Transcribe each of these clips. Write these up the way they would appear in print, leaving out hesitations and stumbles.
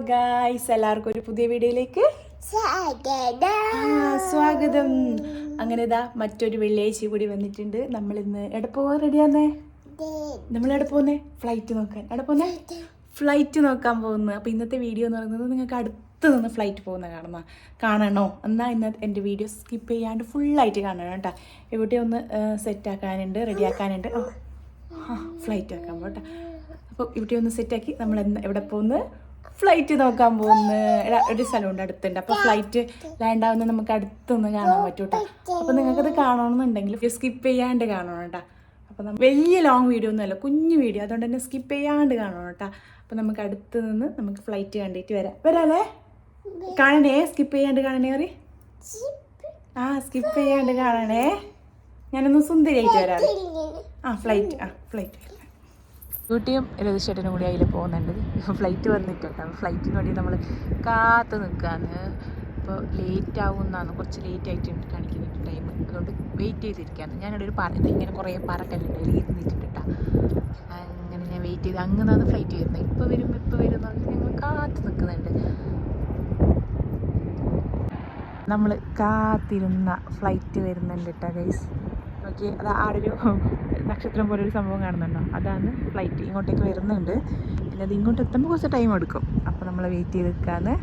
Guys, എല്ലാവർക്കും ഒരു പുതിയ വീഡിയോയിലേക്ക് സ്വാഗതം. അങ്ങനെ ഇതാ മറ്റൊരു വെള്ളിയാഴ്ച കൂടി വന്നിട്ടുണ്ട്. നമ്മളിന്ന് എവിടെ പോകാൻ റെഡിയാന്നേ? നമ്മൾ എവിടെ പോകുന്നേ? ഫ്ലൈറ്റ് നോക്കാൻ. എവിടെ പോകുന്നേ? ഫ്ലൈറ്റ് നോക്കാൻ പോകുന്നത്. അപ്പോൾ ഇന്നത്തെ വീഡിയോ എന്ന് പറയുന്നത് നിങ്ങൾക്ക് അടുത്ത് നിന്ന് ഫ്ലൈറ്റ് പോകുന്ന കാണണോ എന്നാൽ ഇന്നത്തെ എൻ്റെ വീഡിയോ സ്കിപ്പ് ചെയ്യാണ്ട് ഫുള്ളായിട്ട് കാണണം കേട്ടോ. ഇവിടെ ഒന്ന് സെറ്റാക്കാനുണ്ട്, റെഡിയാക്കാനുണ്ട്. ഫ്ലൈറ്റ് ആക്കാൻ പോട്ടെ. അപ്പോൾ ഇവിടെ ഒന്ന് സെറ്റാക്കി നമ്മൾ എവിടെ പോകുന്നത്? ഫ്ലൈറ്റ് നോക്കാൻ പോകുന്ന ഒരു സ്ഥലമുണ്ട് അടുത്തുണ്ട്. അപ്പോൾ ഫ്ലൈറ്റ് ലാൻഡ് ആവുന്ന നമുക്ക് അടുത്തൊന്ന് കാണാൻ പറ്റും കേട്ടോ. അപ്പോൾ നിങ്ങൾക്കത് കാണണമെന്നുണ്ടെങ്കിൽ സ്കിപ്പ് ചെയ്യാണ്ട് കാണണം കേട്ടോ. അപ്പോൾ നമ്മൾ വലിയ ലോങ് വീഡിയോ ഒന്നുമല്ല, കുഞ്ഞു വീഡിയോ, അതുകൊണ്ട് തന്നെ സ്കിപ്പ് ചെയ്യാണ്ട് കാണണം കേട്ടോ. അപ്പോൾ നമുക്ക് അടുത്ത് നിന്ന് നമുക്ക് ഫ്ലൈറ്റ് കണ്ടിട്ട് വരാല്ലേ? കാണണേ, സ്കിപ്പ് ചെയ്യാണ്ട് കാണണേ അറി. സ്കിപ്പ് ചെയ്യാണ്ട് കാണണേ. ഞാനൊന്ന് സുന്ദരിയായിട്ട് വരാം. ഫ്ലൈറ്റ് ഊട്ടിയും രതീഷേട്ടനും കൂടി അതിൽ പോകുന്നുണ്ട്. ഫ്ലൈറ്റ് വന്നിട്ടുണ്ട്. ഫ്ലൈറ്റിന് വേണ്ടി നമ്മൾ കാത്ത് നിൽക്കുകയാണ്. ഇപ്പോൾ ലേറ്റ് ആവുമെന്നാണ്, കുറച്ച് ലേറ്റ് ആയിട്ട് കാണിക്കുന്നുണ്ട് ടൈം. അതുകൊണ്ട് വെയിറ്റ് ചെയ്തിരിക്കുകയാണ്. ഞാനിവിടെ ഒരു ഇങ്ങനെ കുറേ പറക്കല്ലുണ്ട്, അതിൽ ഇരുന്നിട്ടുണ്ട് കേട്ടോ. അങ്ങനെ ഞാൻ വെയിറ്റ് ചെയ്ത് അങ്ങനെയാണ് ഫ്ലൈറ്റ് വരുന്നത്. ഇപ്പോൾ വരും ഞങ്ങൾ കാത്ത് നിൽക്കുന്നുണ്ട്. നമ്മൾ കാത്തിരുന്ന ഫ്ലൈറ്റ് വരുന്നുണ്ട് കേട്ടോ ഗൈസ്. ഓക്കെ, അത് ആടൊരു നക്ഷത്രം പോലൊരു സംഭവം കാണുന്നുണ്ടോ? അതാണ് ഫ്ലൈറ്റ്. ഇങ്ങോട്ടേക്ക് വരുന്നുണ്ട്. പിന്നെ അത് ഇങ്ങോട്ട് എത്തുമ്പോൾ കുറച്ച് ടൈം എടുക്കും. അപ്പോൾ നമ്മൾ വെയിറ്റ് ചെയ്ത് നിൽക്കാന്ന്.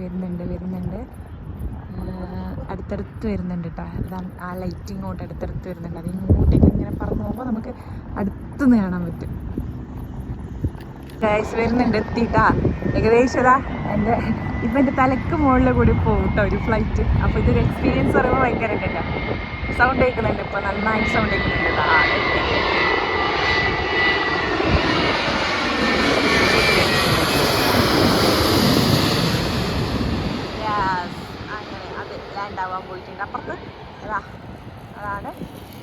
വരുന്നുണ്ട് അടുത്തടുത്ത് വരുന്നുണ്ട് കേട്ടോ. അതാണ് ആ ലൈറ്റ് ഇങ്ങോട്ട് അടുത്തടുത്ത് വരുന്നുണ്ട്. അത് ഇങ്ങോട്ടേക്ക് ഇങ്ങനെ പറന്ന് പോകുമ്പോൾ നമുക്ക് അടുത്തുനിന്ന് കാണാൻ പറ്റും. ഗൈസ് വരുന്നുണ്ട്, എത്തിയിട്ടാ. ഏകദേശം ഇപ്പം എൻ്റെ തലക്ക് മുകളിൽ കൂടി പോകും കേട്ടോ ഒരു ഫ്ലൈറ്റ്. അപ്പോൾ ഇതൊരു എക്സ്പീരിയൻസ് പറയുമ്പോൾ ഭയങ്കര ഉണ്ട് കേട്ടോ. സൗണ്ട് കേൾക്കുന്നുണ്ട്, ഇപ്പോൾ നന്നായിട്ട് സൗണ്ട് കേൾക്കുന്നുണ്ട് കേട്ടോ. അങ്ങനെ അത് ലാൻഡ് ആവാൻ പോയിട്ടുണ്ട്. അപ്പുറത്ത് അതാണ്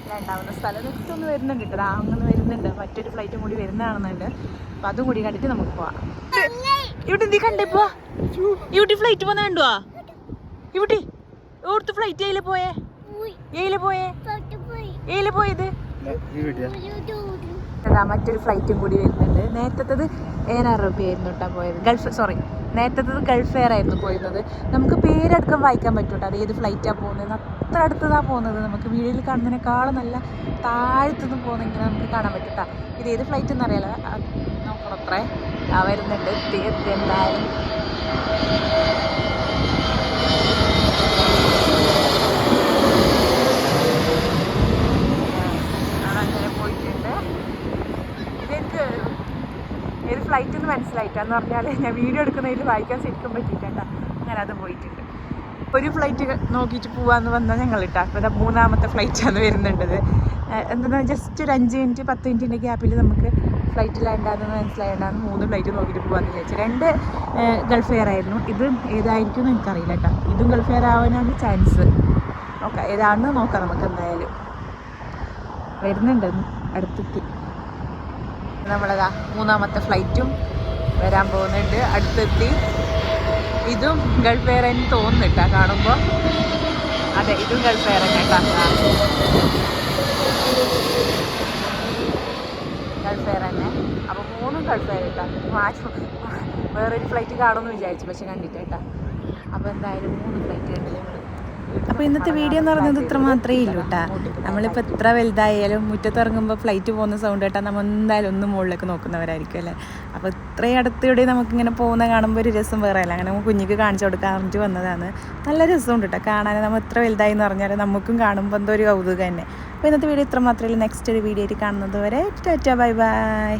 ലാൻഡ് ആവുന്ന സ്ഥലം. നെക്സ്റ്റ് വരുന്നുണ്ട് കേട്ടോ. അങ്ങനെ വരുന്നുണ്ട്, മറ്റൊരു ഫ്ലൈറ്റും കൂടി വരുന്നതാണെന്നുണ്ട്. അപ്പം അതും കൂടി കണ്ടിട്ട് നമുക്ക് പോവാം. ഇവിടെ എന്തി കണ്ടപ്പോ ഇവിടെ ഫ്ലൈറ്റ് പോന്ന കണ്ടുവാ? ഇവിടെ ഓർത്ത് ഫ്ലൈറ്റ് ഏയില് പോയത്? മറ്റൊരു ഫ്ലൈറ്റും കൂടി വരുന്നുണ്ട്. നേരത്തത് എയർ അറേബ്യ ആയിരുന്നു കേട്ടോ പോയത്. നേരത്തത് ഗൾഫ് എയർ ആയിരുന്നു പോയിരുന്നത്. നമുക്ക് പേരടക്കം വായിക്കാൻ പറ്റും കേട്ടോ. അത് ഏത് ഫ്ലൈറ്റാണ് പോകുന്നത്, അത്ര അടുത്തതാണ് പോകുന്നത്. നമുക്ക് വീഡിയോയിൽ കാണുന്നതിനേക്കാളും നല്ല താഴത്തുനിന്ന് പോകുന്നെങ്കിൽ നമുക്ക് കാണാൻ പറ്റും കേട്ടോ. ഇത് ഏത് ഫ്ലൈറ്റ് എന്നറിയാലോ, നോക്കണം അത്രേ. വരുന്നുണ്ട്, എത്തി എന്തായാലും. അങ്ങനെ പോയിട്ടുണ്ട്. ഇതെനിക്ക് ഏത് ഫ്ലൈറ്റ് എന്ന് മനസ്സിലായിട്ടാന്ന് പറഞ്ഞാൽ ഞാൻ വീഡിയോ എടുക്കുന്നതിൽ വായിക്കാൻ ശരിക്കും പറ്റിയിട്ടേട്ടാ. അങ്ങനെ അത് പോയിട്ടുണ്ട്. ഒരു ഫ്ലൈറ്റ് നോക്കിയിട്ട് പോകാമെന്ന് വന്നാൽ ഞങ്ങൾ ഇട്ടാ. അപ്പോൾ ഇതാ മൂന്നാമത്തെ ഫ്ലൈറ്റാണ് വരുന്നുണ്ടത്. എന്താ ജസ്റ്റ് ഒരു 5 മിനിറ്റ് 10 മിനിറ്റിൻ്റെ ഗ്യാപ്പിൽ നമുക്ക് ഫ്ലൈറ്റ് ലാൻഡാണെന്ന് മനസ്സിലായതാണ് 3 ഫ്ലൈറ്റ് നോക്കിയിട്ട് പോകാമെന്ന് വിചാരിച്ചു. 2 ഗൾഫ് എയർ ആയിരുന്നു. ഇത് ഏതായിരിക്കും എന്ന് എനിക്കറിയില്ല കേട്ടോ. ഇതും ഗൾഫ് എയർ ആവാനാണ് ചാൻസ്. നോക്കാം ഏതാണെന്ന് നോക്കാം നമുക്ക്. എന്തായാലും വരുന്നുണ്ട് അടുത്തെത്തി. നമ്മളതാ മൂന്നാമത്തെ ഫ്ലൈറ്റും വരാൻ പോകുന്നുണ്ട്, അടുത്തെത്തി. ഇതും ഗൾഫ് എയർ എന്ന് തോന്നുന്നിട്ടാ കാണുമ്പോൾ. അതെ, ഇതും ഗൾഫ് എയർ തന്നെ കേട്ടോ. ഗൾഫ് എയർ തന്നെ. അപ്പോൾ 3 ഗൾഫ് എയർ കേട്ടോ. വേറൊരു ഫ്ലൈറ്റ് കാണുമെന്ന് വിചാരിച്ചു, പക്ഷെ കണ്ടിട്ട് കേട്ടോ. അപ്പോൾ എന്തായാലും 3 ഫ്ലൈറ്റ് കണ്ടില്ലേ. അപ്പോൾ ഇന്നത്തെ വീഡിയോ എന്ന് പറയുന്നത് ഇത്ര മാത്രമേ ഉള്ളൂ കേട്ടോ. നമ്മളിപ്പോൾ എത്ര വലുതായാലും മുറ്റത്തിറങ്ങുമ്പോൾ ഫ്ലൈറ്റ് പോകുന്ന സൗണ്ട് കേട്ടാൽ നമ്മൾ എന്തായാലും ഒന്ന് മുകളിലേക്ക് നോക്കുന്നവരായിരിക്കും അല്ലേ. അപ്പോൾ ഇത്രയും അടുത്തിവിടെ നമുക്കിങ്ങനെ പോകുന്ന കാണുമ്പോൾ ഒരു രസം വേറെ അല്ല. അങ്ങനെ കുഞ്ഞിക്ക് കാണിച്ചു കൊടുക്കാൻ വേണ്ടി വന്നതാണ്. നല്ല രസമുണ്ട് കേട്ടോ കാണാൻ. നമ്മൾ എത്ര വലുതായി എന്ന് പറഞ്ഞാൽ നമുക്കും കാണുമ്പോൾ എന്തോ ഒരു കൗതുകം തന്നെ. അപ്പോൾ ഇന്നത്തെ വീഡിയോ ഇത്ര മാത്രമേ ഉള്ളൂ. നെക്സ്റ്റ് ഒരു വീഡിയോ ആയിട്ട് കാണുന്നത് വരെ ടാറ്റാ, ബൈ ബൈ.